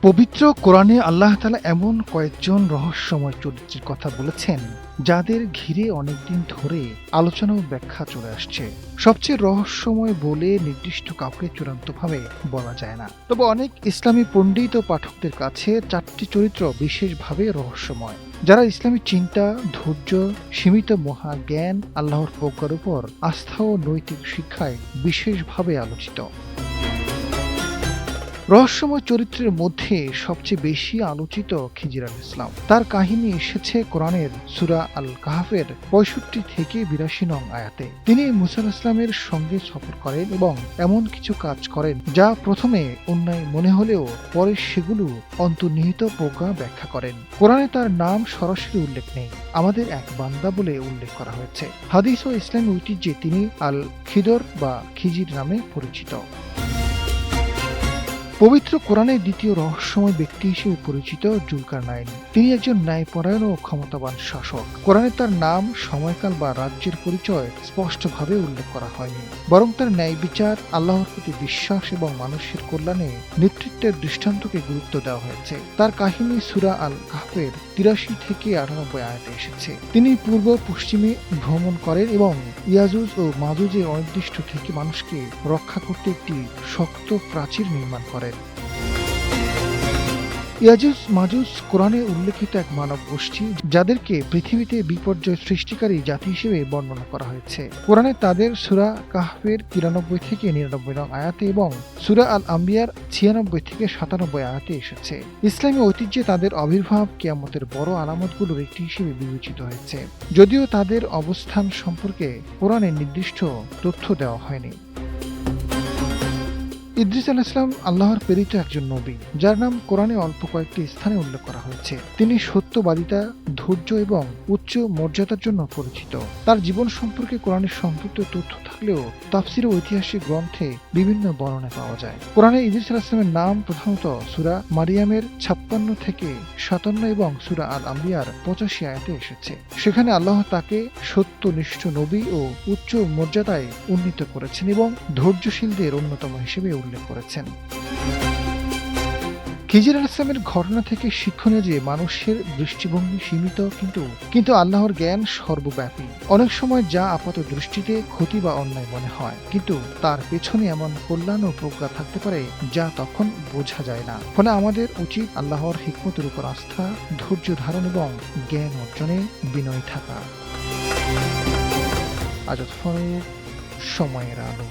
পবিত্র কোরআনে আল্লাহ তাআলা এমন কয়েকজন রহস্যময় চরিত্রের কথা বলেছেন যাদের ঘিরে অনেকদিন ধরে আলোচনা ও ব্যাখ্যা চলে আসছে। সবচেয়ে রহস্যময় বলে নির্দিষ্ট কাউকে চূড়ান্তভাবে বলা যায় না, তবে অনেক ইসলামী পণ্ডিত ও পাঠকদের কাছে চারটি চরিত্র বিশেষভাবে রহস্যময়, যারা ইসলামী চিন্তা, ধৈর্য, সীমিত মহাজ্ঞান, আল্লাহর প্রজ্ঞার উপর আস্থা ও নৈতিক শিক্ষায় বিশেষভাবে আলোচিত। রহস্যময় চরিত্রের মধ্যে সবচেয়ে বেশি আলোচিত খিজির আলাইহিস সালাম। তার কাহিনী এসেছে কোরআনের সূরা আল কাহফের ৬৫ থেকে ৮২ নং আয়াতে। তিনি মুসা আলাইহিস সালামের সঙ্গে সফর করেন এবং এমন কিছু কাজ করেন যা প্রথমে অন্যায় মনে হলেও পরে সেগুলো অন্তর্নিহিত প্রজ্ঞা ব্যাখ্যা করেন। কোরআনে তার নাম সরাসরি উল্লেখ নেই, আমাদের এক বান্দা বলে উল্লেখ করা হয়েছে। হাদিস ও ইসলামী ঐতিহ্যে তিনি আল খিদর বা খিজির নামে পরিচিত। পবিত্র কোরআনের দ্বিতীয় রহস্যময় ব্যক্তি হিসেবে পরিচিত জুলকারনাইন। তিনি একজন ন্যায়পরায়ণ ও ক্ষমতাবান শাসক। কোরআনে তার নাম, সময়কাল বা রাজ্যের পরিচয় স্পষ্টভাবে উল্লেখ করা হয়নি, বরং তার ন্যায় বিচার, আল্লাহর প্রতি বিশ্বাস এবং মানুষের কল্যাণে নেতৃত্বের দৃষ্টান্তকে গুরুত্ব দেওয়া হয়েছে। তার কাহিনী সূরা আল কাহফের ৮৩ থেকে ৯৮ আয়াতে এসেছে। তিনি পূর্ব পশ্চিমে ভ্রমণ করেন এবং ইয়াজুজ ও মাজুজের অনির্দিষ্ট থেকে মানুষকে রক্ষা করতে একটি শক্ত প্রাচীর নির্মাণ করেন। ইয়াজুজ মাজুজ কোরআনে উল্লেখিত এক মানব গোষ্ঠী, যাদেরকে পৃথিবীতে বিপর্যয় সৃষ্টিকারী জাতি হিসেবে বর্ণনা করা হয়েছে। কোরআনে তাদের সূরা কাহফের ৯৩ থেকে ৯৯ নং আয়াতে এবং সূরা আল আম্বিয়ার ৯৬ থেকে ৯৭ আয়াতে এসেছে। ইসলামী ঐতিহ্যে তাদের আবির্ভাব কিয়ামতের বড় আলামতগুলোর একটি হিসেবে বিবেচিত হয়েছে, যদিও তাদের অবস্থান সম্পর্কে কোরআনে নির্দিষ্ট তথ্য দেওয়া হয়নি। ইদ্রিস আলাইহিস সালাম আল্লাহর প্রেরিত একজন নবী, যার নাম কোরআনে অল্প কয়েকটি স্থানে উল্লেখ করা হয়েছে। তিনি সত্যবাদিতা, ধৈর্য এবং উচ্চ মর্যাদার জন্য পরিচিত। তার জীবন সম্পর্কে কোরআনের সংক্ষিপ্ত তথ্য থাকলেও তাফসীর ও ঐতিহাসিক গ্রন্থে বিভিন্ন বর্ণনা পাওয়া যায়। কোরআনে ইদ্রিস আলাইহিস সালামের নাম প্রধানত সূরা মারিয়ামের ৫৬ থেকে ৫৭ এবং সূরা আল আম্বিয়ার ৮৫ আয়াতে এসেছে। সেখানে আল্লাহ তাকে সত্যনিষ্ঠ নবী ও উচ্চ মর্যাদায় উন্নীত করেছেন এবং ধৈর্যশীলদের অন্যতম হিসেবে উল্লেখ করেছেন। খিজির আলাইহিস সালামের ঘটনা থেকে শিক্ষণীয় যে মানুষের দৃষ্টিভঙ্গি সীমিত, কিন্তু আল্লাহর জ্ঞান সর্বব্যাপী। অনেক সময় যা আপাত দৃষ্টিতে ক্ষতি বা অন্যায় মনে হয়, কিন্তু তার পেছনে এমন কল্যাণ ও প্রজ্ঞা থাকতে পারে যা তখন বোঝা যায় না। ফলে আমাদের উচিত আল্লাহর হিকমতের উপর আস্থা, ধৈর্য ধারণ এবং জ্ঞান অর্জনে বিনয়ী থাকা। আজাদ ফারুক, সময়ের আলো।